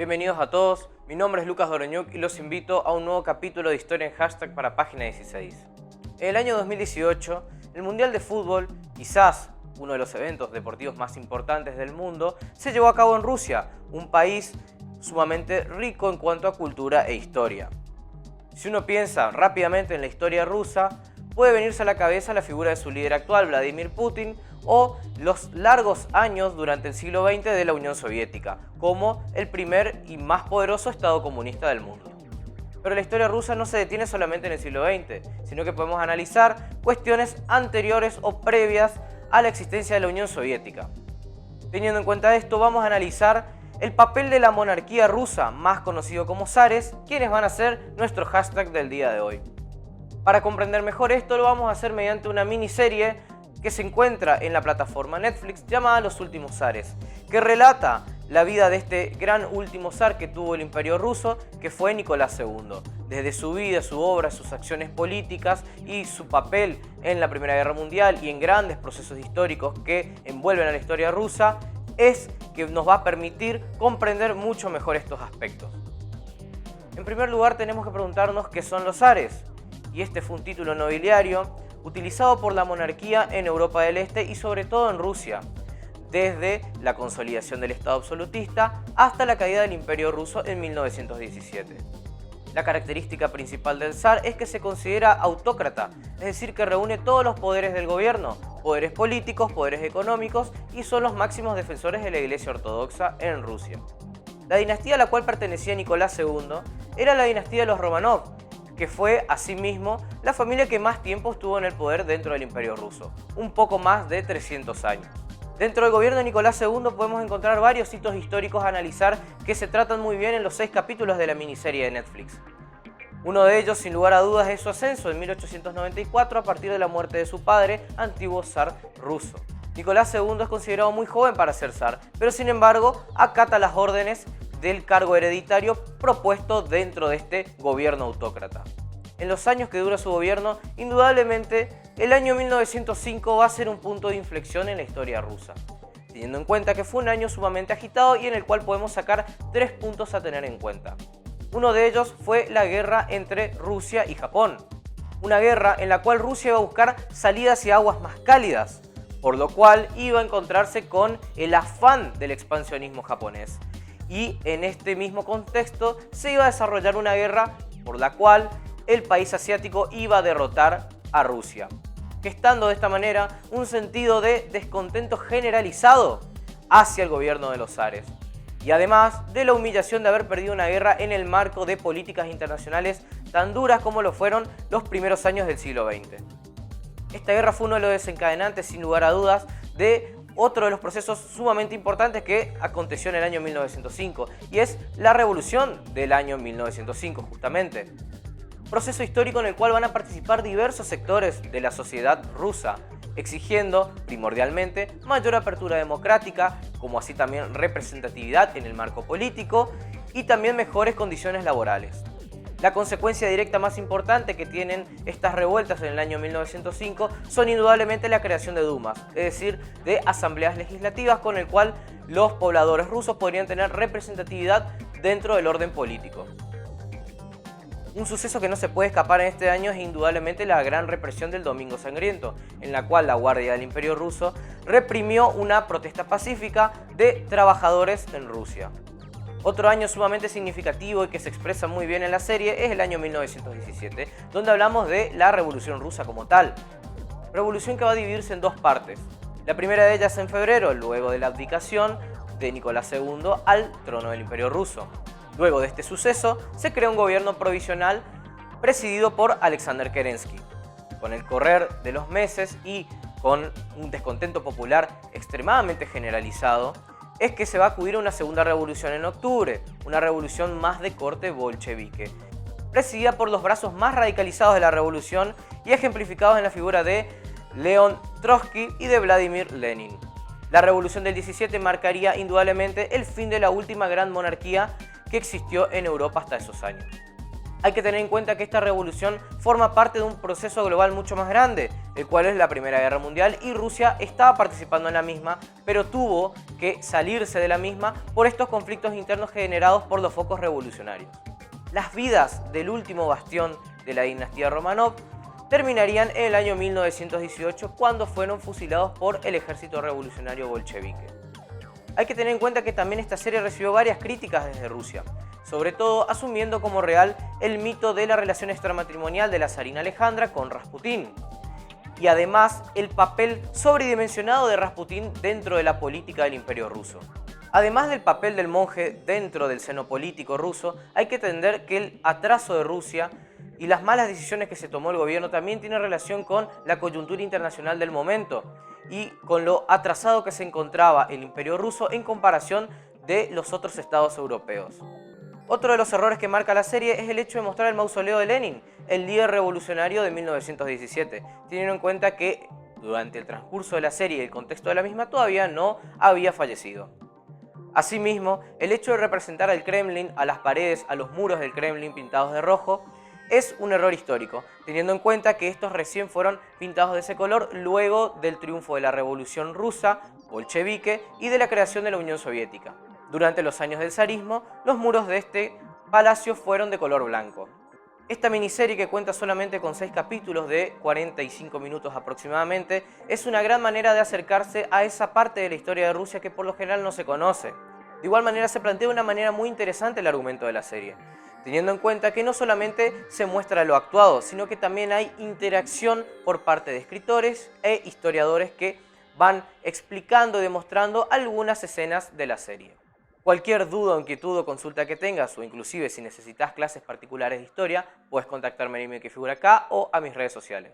Bienvenidos a todos, mi nombre es Lucas Doroñuk y los invito a un nuevo capítulo de Historia en Hashtag para Página 16. En el año 2018, el Mundial de Fútbol, quizás uno de los eventos deportivos más importantes del mundo, se llevó a cabo en Rusia, un país sumamente rico en cuanto a cultura e historia. Si uno piensa rápidamente en la historia rusa, puede venirse a la cabeza la figura de su líder actual, Vladimir Putin, o los largos años durante el siglo XX de la Unión Soviética, como el primer y más poderoso Estado comunista del mundo. Pero la historia rusa no se detiene solamente en el siglo XX, sino que podemos analizar cuestiones anteriores o previas a la existencia de la Unión Soviética. Teniendo en cuenta esto, vamos a analizar el papel de la monarquía rusa, más conocido como zares, quienes van a ser nuestro hashtag del día de hoy. Para comprender mejor esto, lo vamos a hacer mediante una miniserie que se encuentra en la plataforma Netflix llamada Los Últimos Zares, que relata la vida de este gran último zar que tuvo el Imperio Ruso, que fue Nicolás II. Desde su vida, su obra, sus acciones políticas y su papel en la Primera Guerra Mundial y en grandes procesos históricos que envuelven a la historia rusa, es que nos va a permitir comprender mucho mejor estos aspectos. En primer lugar, tenemos que preguntarnos qué son los zares, y este fue un título nobiliario utilizado por la monarquía en Europa del Este y sobre todo en Rusia, desde la consolidación del Estado absolutista hasta la caída del Imperio Ruso en 1917. La característica principal del zar es que se considera autócrata, es decir, que reúne todos los poderes del gobierno, poderes políticos, poderes económicos y son los máximos defensores de la Iglesia Ortodoxa en Rusia. La dinastía a la cual pertenecía Nicolás II era la dinastía de los Romanov, que fue asimismo la familia que más tiempo estuvo en el poder dentro del Imperio Ruso, un poco más de 300 años. Dentro del gobierno de Nicolás II podemos encontrar varios hitos históricos a analizar que se tratan muy bien en los 6 capítulos de la miniserie de Netflix. Uno de ellos, sin lugar a dudas, es su ascenso en 1894 a partir de la muerte de su padre, antiguo zar ruso. Nicolás II es considerado muy joven para ser zar, pero sin embargo acata las órdenes del cargo hereditario propuesto dentro de este gobierno autócrata. En los años que dura su gobierno, indudablemente el año 1905 va a ser un punto de inflexión en la historia rusa, teniendo en cuenta que fue un año sumamente agitado y en el cual podemos sacar 3 puntos a tener en cuenta. Uno de ellos fue la guerra entre Rusia y Japón, una guerra en la cual Rusia iba a buscar salidas hacia aguas más cálidas, por lo cual iba a encontrarse con el afán del expansionismo japonés. Y en este mismo contexto se iba a desarrollar una guerra por la cual el país asiático iba a derrotar a Rusia, gestando de esta manera un sentido de descontento generalizado hacia el gobierno de los zares. Y además de la humillación de haber perdido una guerra en el marco de políticas internacionales tan duras como lo fueron los primeros años del siglo XX. Esta guerra fue uno de los desencadenantes, sin lugar a dudas, de otro de los procesos sumamente importantes que aconteció en el año 1905, y es la revolución del año 1905 justamente. Proceso histórico en el cual van a participar diversos sectores de la sociedad rusa, exigiendo primordialmente mayor apertura democrática, como así también representatividad en el marco político y también mejores condiciones laborales. La consecuencia directa más importante que tienen estas revueltas en el año 1905 son indudablemente la creación de dumas, es decir, de asambleas legislativas con el cual los pobladores rusos podrían tener representatividad dentro del orden político. Un suceso que no se puede escapar en este año es indudablemente la gran represión del Domingo Sangriento, en la cual la Guardia del Imperio Ruso reprimió una protesta pacífica de trabajadores en Rusia. Otro año sumamente significativo y que se expresa muy bien en la serie es el año 1917, donde hablamos de la Revolución Rusa como tal. Revolución que va a dividirse en 2 partes. La primera de ellas en febrero, luego de la abdicación de Nicolás II al trono del Imperio Ruso. Luego de este suceso, se crea un gobierno provisional presidido por Alexander Kerensky. Con el correr de los meses y con un descontento popular extremadamente generalizado, es que se va a acudir a una segunda revolución en octubre, una revolución más de corte bolchevique, presidida por los brazos más radicalizados de la revolución y ejemplificados en la figura de León Trotsky y de Vladimir Lenin. La revolución del 17 marcaría indudablemente el fin de la última gran monarquía que existió en Europa hasta esos años. Hay que tener en cuenta que esta revolución forma parte de un proceso global mucho más grande, el cual es la Primera Guerra Mundial, y Rusia estaba participando en la misma, pero tuvo que salirse de la misma por estos conflictos internos generados por los focos revolucionarios. Las vidas del último bastión de la dinastía Romanov terminarían en el año 1918, cuando fueron fusilados por el ejército revolucionario bolchevique. Hay que tener en cuenta que también esta serie recibió varias críticas desde Rusia, sobre todo asumiendo como real el mito de la relación extramatrimonial de la zarina Alejandra con Rasputín, y además el papel sobredimensionado de Rasputín dentro de la política del Imperio ruso. Además del papel del monje dentro del seno político ruso, hay que entender que el atraso de Rusia y las malas decisiones que se tomó el gobierno también tienen relación con la coyuntura internacional del momento y con lo atrasado que se encontraba el Imperio ruso en comparación de los otros estados europeos. Otro de los errores que marca la serie es el hecho de mostrar el mausoleo de Lenin, el líder revolucionario de 1917, teniendo en cuenta que durante el transcurso de la serie y el contexto de la misma todavía no había fallecido. Asimismo, el hecho de representar al Kremlin, a las paredes, a los muros del Kremlin pintados de rojo, es un error histórico, teniendo en cuenta que estos recién fueron pintados de ese color luego del triunfo de la Revolución Rusa, bolchevique, y de la creación de la Unión Soviética. Durante los años del zarismo, los muros de este palacio fueron de color blanco. Esta miniserie, que cuenta solamente con 6 capítulos de 45 minutos aproximadamente, es una gran manera de acercarse a esa parte de la historia de Rusia que por lo general no se conoce. De igual manera se plantea de una manera muy interesante el argumento de la serie, teniendo en cuenta que no solamente se muestra lo actuado, sino que también hay interacción por parte de escritores e historiadores que van explicando y demostrando algunas escenas de la serie. Cualquier duda o inquietud o consulta que tengas, o inclusive si necesitas clases particulares de historia, puedes contactarme en el email que figura acá o a mis redes sociales.